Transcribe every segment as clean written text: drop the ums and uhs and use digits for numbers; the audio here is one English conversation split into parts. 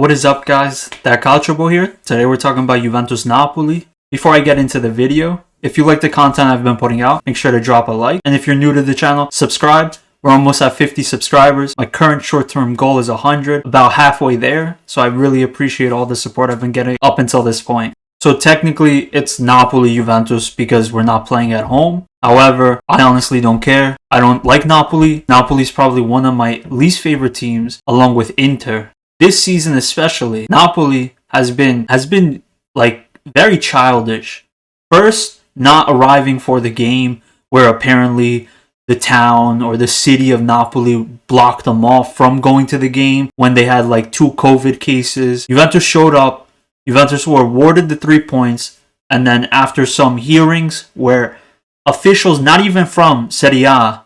What is up, guys? That Calciabo here. Today we're talking about Juventus Napoli. Before I get into the video, if you like the content I've been putting out, make sure to drop a like. And if you're new to the channel, subscribe. We're almost at 50 subscribers. My current short-term goal is 100, about halfway there. So I really appreciate all the support I've been getting up until this point. So technically, it's Napoli-Juventus because we're not playing at home. However, I honestly don't care. I don't like Napoli. Napoli's probably one of my least favorite teams, along with Inter. This season especially, Napoli has been like very childish. First, not arriving for the game, where apparently the town or the city of Napoli blocked them off from going to the game when they had like 2 COVID cases. Juventus showed up. Juventus were awarded the 3 points, and then after some hearings where officials, not even from Serie A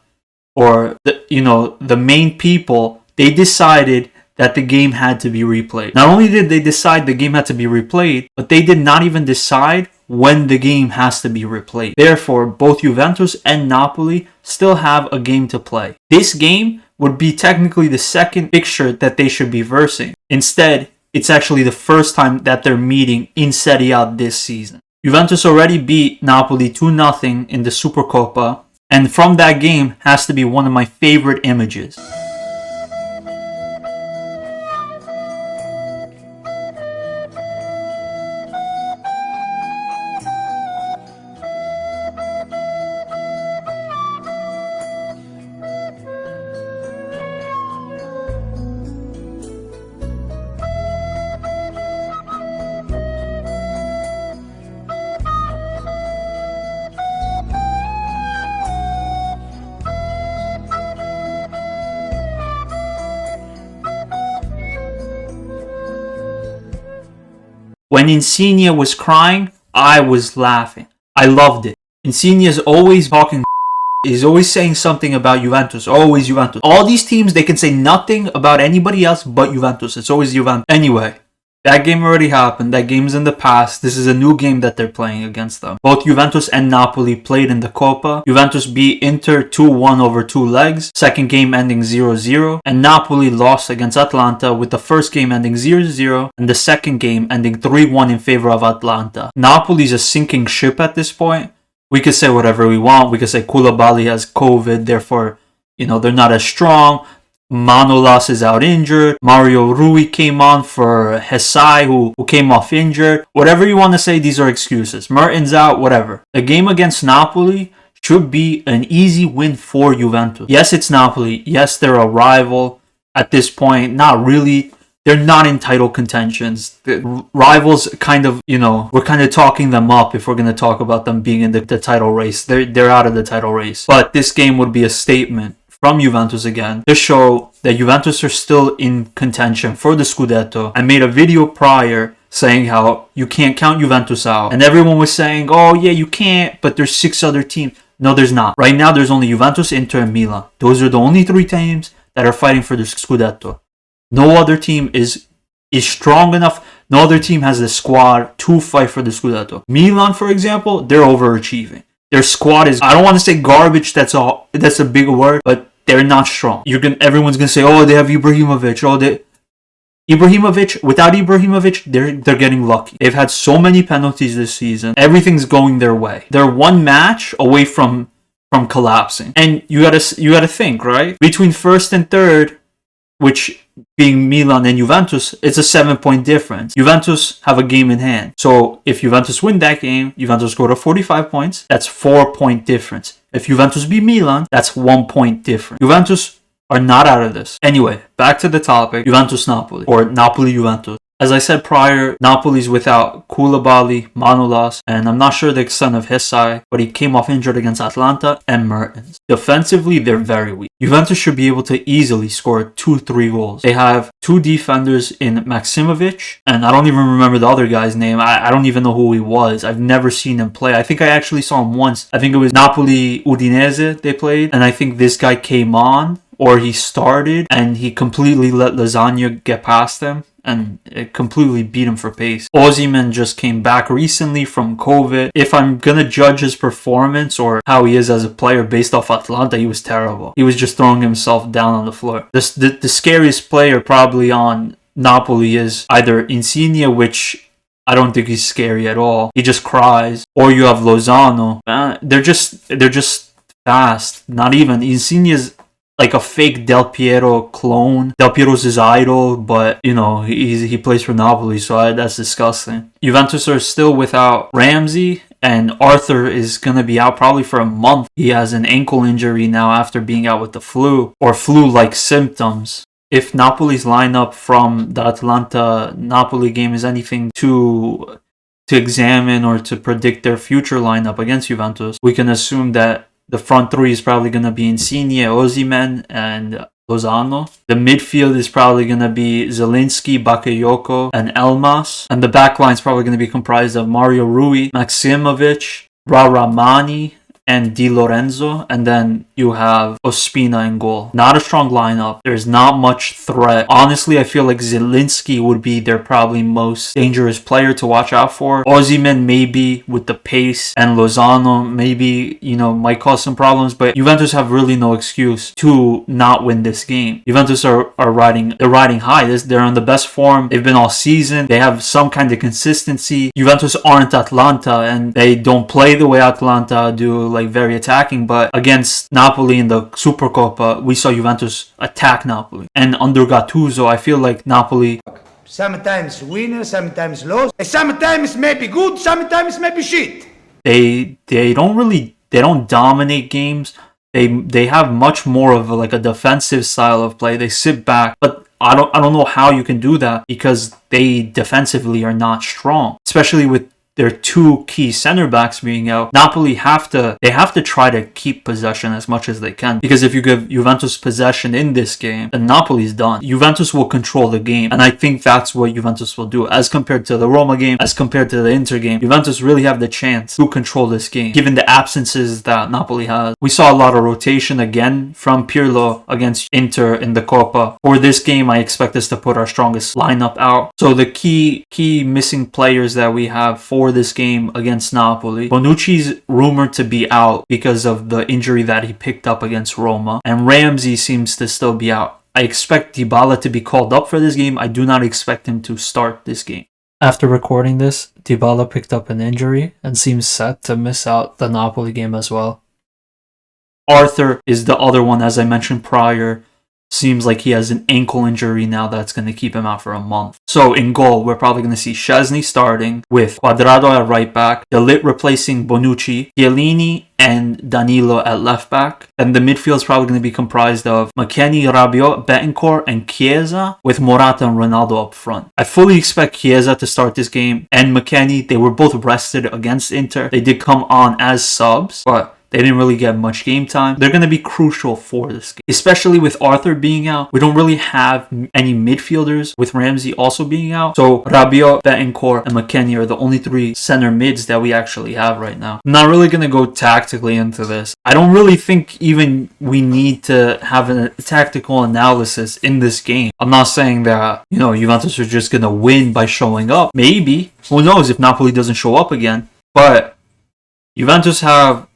or the main people, they decided that the game had to be replayed. Not only did they decide the game had to be replayed, but they did not even decide when the game has to be replayed. Therefore, both Juventus and Napoli still have a game to play. This game would be technically the second fixture that they should be versing. Instead, it's actually the first time that they're meeting in Serie A this season. Juventus already beat Napoli 2-0 in the Supercoppa, and from that game has to be one of my favorite images. When Insigne was crying, I was laughing. I loved it. Insigne is always talking. He's always saying something about Juventus. Always Juventus. All these teams, they can say nothing about anybody else but Juventus. It's always Juventus. Anyway, that game already happened. That game's in the past. This is a new game that they're playing against them. Both Juventus and Napoli played in the Coppa. Juventus beat Inter 2-1 over 2 legs. Second game ending 0-0. And Napoli lost against Atalanta, with the first game ending 0-0 and the second game ending 3-1 in favor of Atalanta. Napoli's a sinking ship at this point. We could say whatever we want. We could say Koulibaly has COVID, therefore, they're not as strong. Manolas is out injured. Mario Rui came on for Hesai, who came off injured. Whatever you want to say, these are excuses. Mertens out, whatever. The game against Napoli should be an easy win for Juventus. Yes, it's Napoli. Yes, they're a rival at this point. Not really. They're not in title contentions. The rivals kind of, we're kind of talking them up if we're going to talk about them being in the title race. They're out of the title race. But this game would be a statement from Juventus again to show that Juventus are still in contention for the Scudetto. I made a video prior saying how you can't count Juventus out, and everyone was saying, oh yeah, you can't, but there's 6 other teams. No, there's not. Right now there's only Juventus, Inter, and Milan. Those are the only 3 teams that are fighting for the Scudetto. No other team is strong enough. No other team has the squad to fight for the Scudetto. Milan, for example, they're overachieving. Their squad is, I don't want to say garbage, that's a big word, but they're not strong. Everyone's gonna say, oh, they have Ibrahimovic. Without Ibrahimovic, they're getting lucky. They've had so many penalties this season. Everything's going their way. They're one match away from collapsing. And you gotta think, right? Between first and third, which being Milan and Juventus, it's a 7-point difference. Juventus have a game in hand. So if Juventus win that game, Juventus go to 45 points. That's 4-point difference. If Juventus beat Milan, that's 1 point difference. Juventus are not out of this. Anyway, back to the topic, Juventus-Napoli, or Napoli-Juventus. As I said prior, Napoli's without Koulibaly, Manolas, and I'm not sure the extent of Hesai, but he came off injured against Atalanta, and Mertens. Defensively, they're very weak. Juventus should be able to easily score 2-3 goals. They have 2 defenders in Maximovic, and I don't even remember the other guy's name. I don't even know who he was. I've never seen him play. I think I actually saw him once. I think it was Napoli-Udinese they played, and I think this guy came on, or he started, and he completely let Lasagna get past him. And it completely beat him for pace. Osimhen just came back recently from COVID. If I'm going to judge his performance or how he is as a player based off Atalanta, he was terrible. He was just throwing himself down on the floor. The scariest player probably on Napoli is either Insigne, which I don't think he's scary at all. He just cries. Or you have Lozano. They're just fast. Not even. Insigne is like a fake Del Piero clone. Del Piero's his idol, but he plays for Napoli, so that's disgusting. Juventus are still without Ramsey, and Arthur is going to be out probably for a month. He has an ankle injury now after being out with the flu, or flu-like symptoms. If Napoli's lineup from the Atalanta-Napoli game is anything to examine or to predict their future lineup against Juventus, we can assume that the front three is probably going to be Insigne, Osimhen, and Lozano. The midfield is probably going to be Zielinski, Bakayoko, and Elmas. And the back line is probably going to be comprised of Mario Rui, Maximovic, Raramani, and Di Lorenzo, and then you have Ospina in goal. Not a strong lineup. There's not much threat. Honestly, I feel like Zielinski would be their probably most dangerous player to watch out for. Osimhen maybe with the pace, and Lozano maybe, might cause some problems, but Juventus have really no excuse to not win this game. Juventus are riding high. They're on the best form they've been all season. They have some kind of consistency. Juventus aren't Atalanta, and they don't play the way Atalanta do, like very attacking, but against Napoli in the Supercoppa, we saw Juventus attack Napoli. And under Gattuso, I feel like Napoli sometimes winner, sometimes lost, sometimes maybe good, sometimes maybe shit. They don't dominate games. They have much more of a defensive style of play. They sit back, but I don't know how you can do that because they defensively are not strong, especially with their two key center backs being out. Napoli have to try to keep possession as much as they can, because if you give Juventus possession in this game, then Napoli's done. Juventus will control the game, and I think that's what Juventus will do as compared to the Roma game, as compared to the Inter game. Juventus really have the chance to control this game, given the absences that Napoli has. We saw a lot of rotation again from Pirlo against Inter in the Coppa. For this game, I expect us to put our strongest lineup out. So the key missing players that we have for this game against Napoli. Bonucci's rumored to be out because of the injury that he picked up against Roma, and Ramsey seems to still be out. I expect Dybala to be called up for this game. I do not expect him to start this game. After recording this, Dybala picked up an injury and seems set to miss out the Napoli game as well. Arthur is the other one, as I mentioned prior. Seems like he has an ankle injury now that's going to keep him out for a month. So in goal, we're probably going to see Szczesny starting with Cuadrado at right back, De Ligt replacing Bonucci, Chiellini and Danilo at left back. And the midfield is probably going to be comprised of McKennie, Rabiot, Betancourt, and Chiesa, with Morata and Ronaldo up front. I fully expect Chiesa to start this game, and McKennie. They were both rested against Inter. They did come on as subs, but they didn't really get much game time. They're going to be crucial for this game, especially with Arthur being out. We don't really have any midfielders with Ramsey also being out. So Rabiot, Betancourt, and McKennie are the only three center mids that we actually have right now. I'm not really going to go tactically into this. I don't really think even we need to have a tactical analysis in this game. I'm not saying that, Juventus are just going to win by showing up. Maybe. Who knows if Napoli doesn't show up again. But Juventus have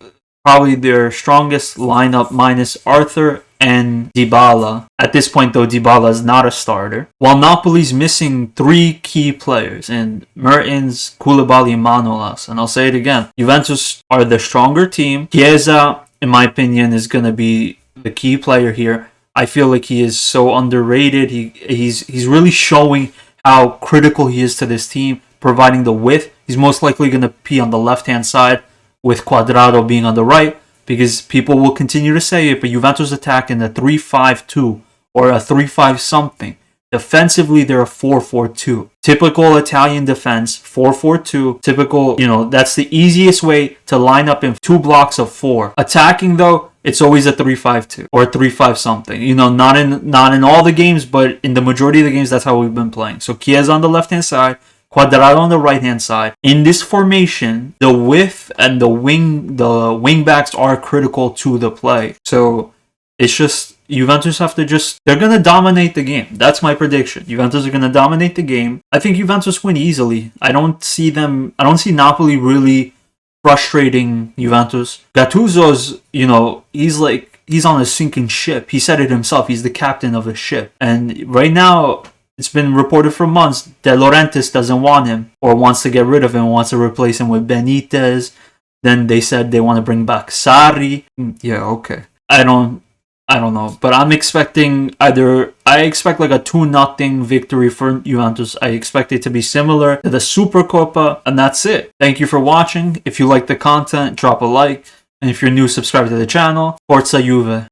probably their strongest lineup minus Arthur and Dybala. At this point, though, Dybala is not a starter. While Napoli's missing three key players in Mertens, Koulibaly, and Manolas. And I'll say it again. Juventus are the stronger team. Chiesa, in my opinion, is going to be the key player here. I feel like he is so underrated. He's really showing how critical he is to this team, providing the width. He's most likely going to be on the left-hand side, with Cuadrado being on the right, because people will continue to say it, but Juventus attack in a 3-5-2 or a 3-5 something. Defensively, they're a 4-4-2. Typical Italian defense, 4-4-2. Typical, that's the easiest way to line up in two blocks of four. Attacking, though, it's always a 3-5-2 or a 3-5 something. Not in all the games, but in the majority of the games, that's how we've been playing. So Chiesa on the left-hand side, Cuadrado on the right-hand side. In this formation, the width and the wing backs are critical to the play. So it's just Juventus have to they're going to dominate the game. That's my prediction. Juventus are going to dominate the game. I think Juventus win easily. I don't see Napoli really frustrating Juventus. Gattuso's, he's on a sinking ship. He said it himself. He's the captain of a ship. And right now, It's been reported for months that De Laurentiis doesn't want him or wants to get rid of him, wants to replace him with Benitez. Then they said they want to bring back Sarri. Yeah, okay. I don't know, but I'm expecting I expect like a 2-0 victory for Juventus. I expect it to be similar to the Super Coppa, and that's it. Thank you for watching. If you like the content, drop a like, and if you're new, subscribe to the channel. Forza Juve.